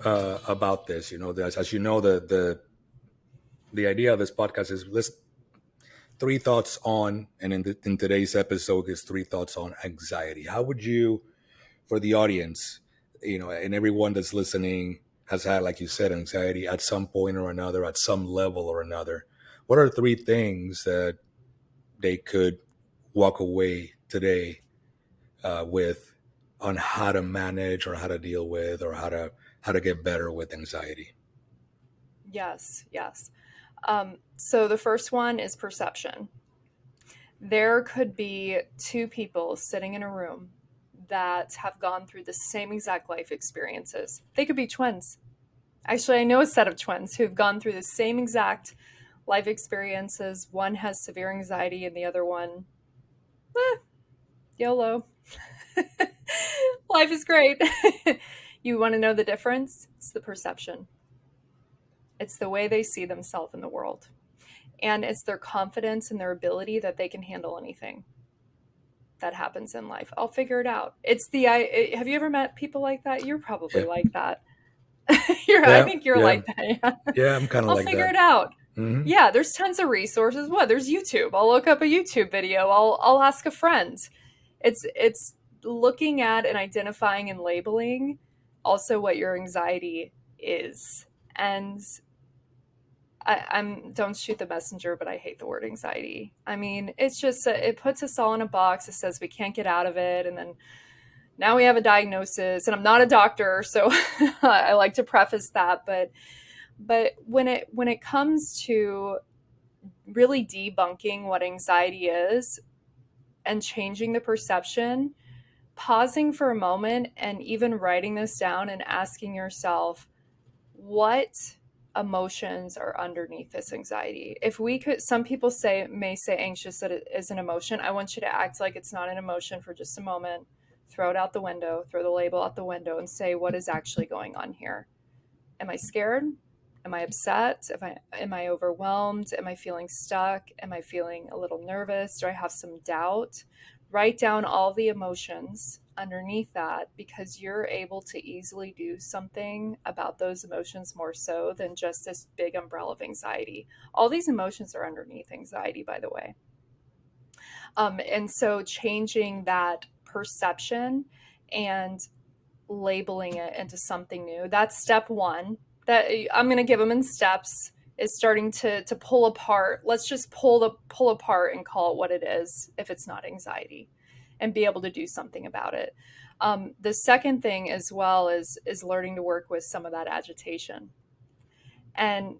about this. As you know, the idea of this podcast is list three thoughts on, and in today's episode is three thoughts on anxiety. How would you, for the audience, and everyone that's listening has had, like you said, anxiety at some point or another, at some level or another. What are three things that they could walk away today with on how to manage or how to deal with or how to get better with anxiety? Yes, yes. So the first one is perception. There could be two people sitting in a room that have gone through the same exact life experiences. They could be twins. Actually, I know a set of twins who've gone through the same exact life experiences. One has severe anxiety, and the other one, YOLO. Life is great. You want to know the difference? It's the perception. It's the way they see themselves in the world. And it's their confidence and their ability that they can handle anything that happens in life. I'll figure it out. Have you ever met people like that? You're probably Yeah, like that. I yeah, think you're yeah, like that. Yeah. yeah. I'm kind of I'll like figure that. it out. Hmm. Yeah, there's tons of resources. What? There's YouTube. I'll look up a YouTube video. I'll ask a friend. It's looking at and identifying and labeling also what your anxiety is. And I'm don't shoot the messenger, but I hate the word anxiety. I mean, it's just it puts us all in a box. It says we can't get out of it, and then now we have a diagnosis. And I'm not a doctor, so I like to preface that. But when it comes to really debunking what anxiety is and changing the perception, pausing for a moment and even writing this down and asking yourself, what emotions are underneath this anxiety? If we could, some people may say anxious that it is an emotion. I want you to act like it's not an emotion for just a moment. Throw it out the window, throw the label out the window, and say, what is actually going on here? Am I scared? Am I upset? Am I overwhelmed? Am I feeling stuck? Am I feeling a little nervous? Do I have some doubt? Write down all the emotions underneath that, because you're able to easily do something about those emotions more so than just this big umbrella of anxiety. All these emotions are underneath anxiety, by the way. And so changing that perception and labeling it into something new. That's step one. That I'm going to give them in steps, is starting to pull apart. Let's just pull apart and call it what it is if it's not anxiety, and be able to do something about it. The second thing as well is learning to work with some of that agitation. And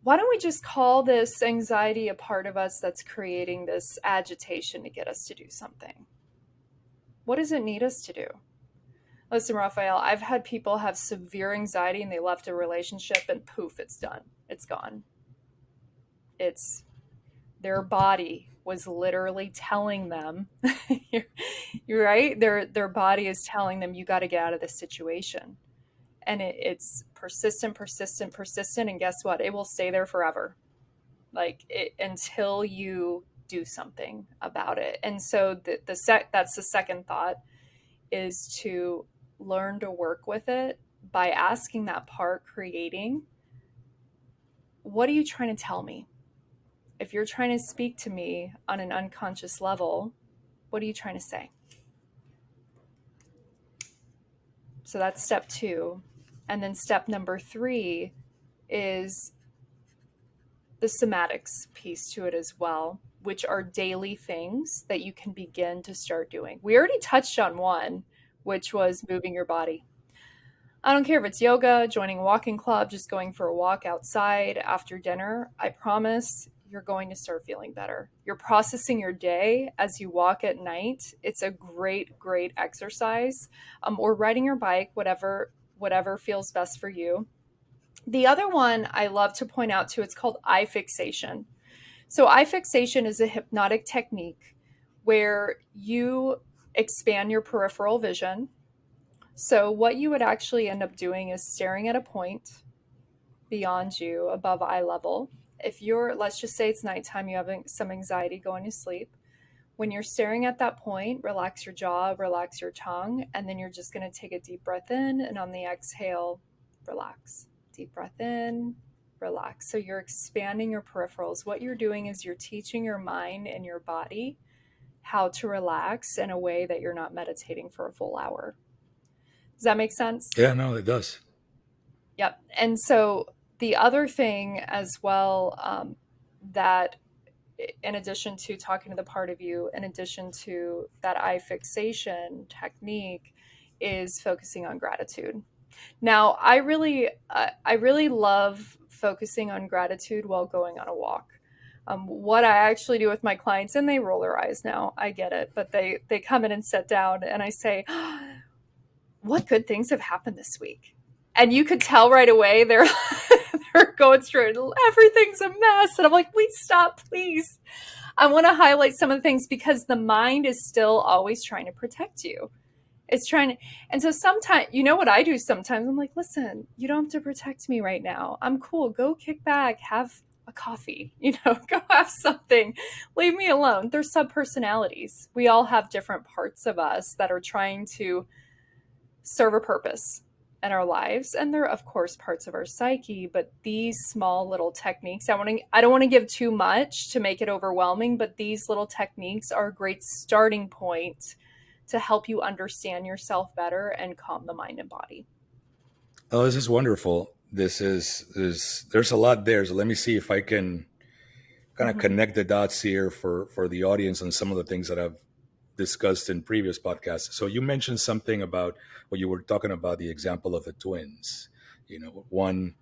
why don't we just call this anxiety a part of us that's creating this agitation to get us to do something? What does it need us to do? Listen, Raphael, I've had people have severe anxiety and they left a relationship and poof, it's done. It's gone. It's their body was literally telling them, you're right. Their body is telling them, you got to get out of this situation. And it's persistent, persistent, persistent. And guess what? It will stay there forever. Until you do something about it. And so that's the second thought, is to learn to work with it by asking that part creating, what are you trying to tell me? If you're trying to speak to me on an unconscious level, what are you trying to say? So that's step two. And then step number three is the somatics piece to it as well, which are daily things that you can begin to start doing. We already touched on one, which was moving your body. I don't care if it's yoga, joining a walking club, just going for a walk outside after dinner. I promise you're going to start feeling better. You're processing your day as you walk at night. It's a great, great exercise. Or riding your bike, whatever feels best for you. The other one I love to point out too, it's called eye fixation. So eye fixation is a hypnotic technique where you expand your peripheral vision. So what you would actually end up doing is staring at a point beyond you, above eye level. If you're, let's just say it's nighttime, you have some anxiety going to sleep. When you're staring at that point, relax your jaw, relax your tongue, and then you're just going to take a deep breath in, and on the exhale, relax. Deep breath in, relax. So you're expanding your peripherals. What you're doing is you're teaching your mind and your body how to relax in a way that you're not meditating for a full hour. Does that make sense? Yeah, no, it does. Yep. And so the other thing as well, that in addition to talking to the part of you, in addition to that eye fixation technique, is focusing on gratitude. Now, I really love focusing on gratitude while going on a walk. What I actually do with my clients, and they roll their eyes now, I get it, but they come in and sit down, and I say, "What good things have happened this week?" And you could tell right away they're they're going through everything's a mess, and I'm like, "Please stop, please." I want to highlight some of the things because the mind is still always trying to protect you. It's trying to, and so sometimes, you know what I do sometimes? I'm like, listen, you don't have to protect me right now. I'm cool. Go kick back, have a coffee, go have something. Leave me alone. They're sub-personalities. We all have different parts of us that are trying to serve a purpose in our lives, and they're of course parts of our psyche, but these small little techniques, I don't want to give too much to make it overwhelming, but these little techniques are a great starting point to help you understand yourself better and calm the mind and body. Oh, this is wonderful. There's a lot there. So let me see if I can kind of Mm-hmm. connect the dots here for the audience on some of the things that I've discussed in previous podcasts. So you mentioned something about when you were talking about the example of the twins. One,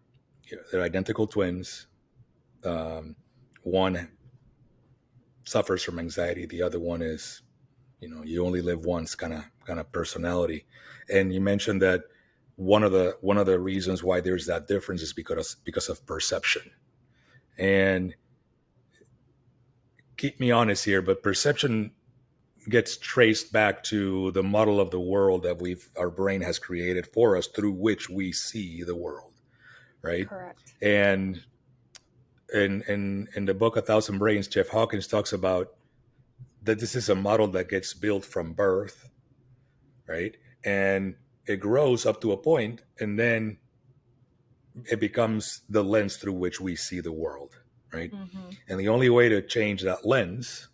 they're identical twins. One suffers from anxiety. The other one is, you only live once kind of personality. And you mentioned that one of the reasons why there's that difference is because of perception. And keep me honest here, but perception gets traced back to the model of the world that our brain has created for us through which we see the world, right? Correct. And in the book A Thousand Brains, Jeff Hawkins talks about that this is a model that gets built from birth, right? And it grows up to a point, and then it becomes the lens through which we see the world, right? Mm-hmm. And the only way to change that lens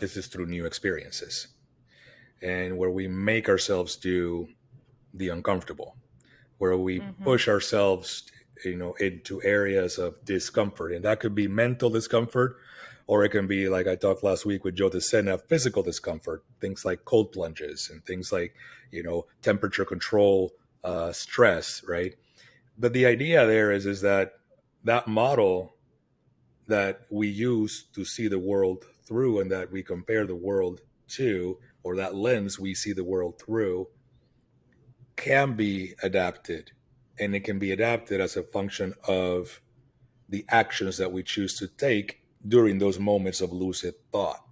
is just through new experiences, and where we make ourselves do the uncomfortable, where we Mm-hmm. push ourselves, into areas of discomfort. And that could be mental discomfort, or it can be, like I talked last week with Joe DeSena, physical discomfort, things like cold plunges and things like, temperature control, stress, right? But the idea there is that model that we use to see the world through and that we compare the world to, or that lens we see the world through, can be adapted. And it can be adapted as a function of the actions that we choose to take during those moments of lucid thought.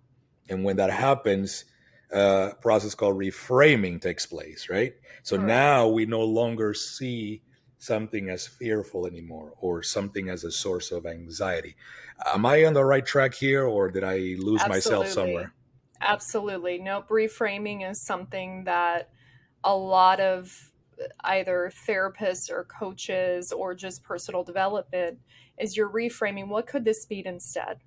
And when that happens, a process called reframing takes place, right? So Correct. now we no longer see something as fearful anymore, or something as a source of anxiety. Am I on the right track here, or did I lose myself Absolutely. somewhere? Absolutely. Nope. Reframing is something that a lot of either therapists or coaches or just personal development is you're reframing, what could this mean instead?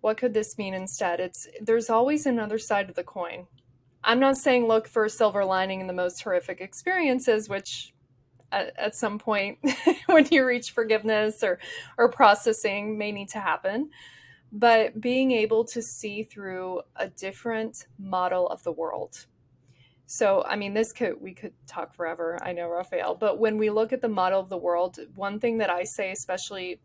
What could this mean instead? There's always another side of the coin. I'm not saying look for a silver lining in the most horrific experiences, which at some point when you reach forgiveness or processing may need to happen, but being able to see through a different model of the world. So, I mean, we could talk forever. I know, Raphael, but when we look at the model of the world, one thing that I say, especially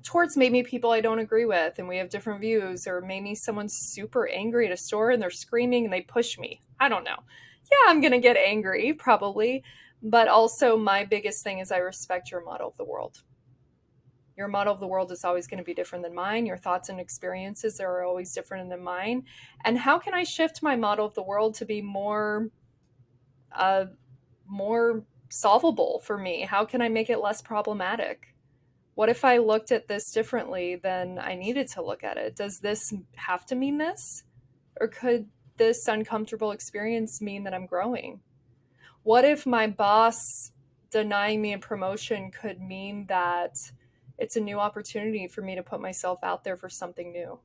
towards maybe people I don't agree with and we have different views, or maybe someone's super angry at a store and they're screaming and they push me. I don't know. Yeah, I'm going to get angry probably, but also my biggest thing is I respect your model of the world. Your model of the world is always going to be different than mine. Your thoughts and experiences are always different than mine. And how can I shift my model of the world to be uh, more solvable for me? How can I make it less problematic? What if I looked at this differently than I needed to look at it? Does this have to mean this? Or could this uncomfortable experience mean that I'm growing? What if my boss denying me a promotion could mean that it's a new opportunity for me to put myself out there for something new?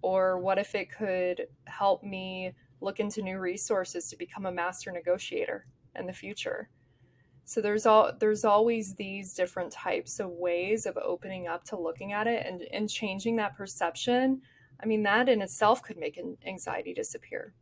Or what if it could help me look into new resources to become a master negotiator in the future? So there's always these different types of ways of opening up to looking at it and changing that perception. I mean, that in itself could make anxiety disappear.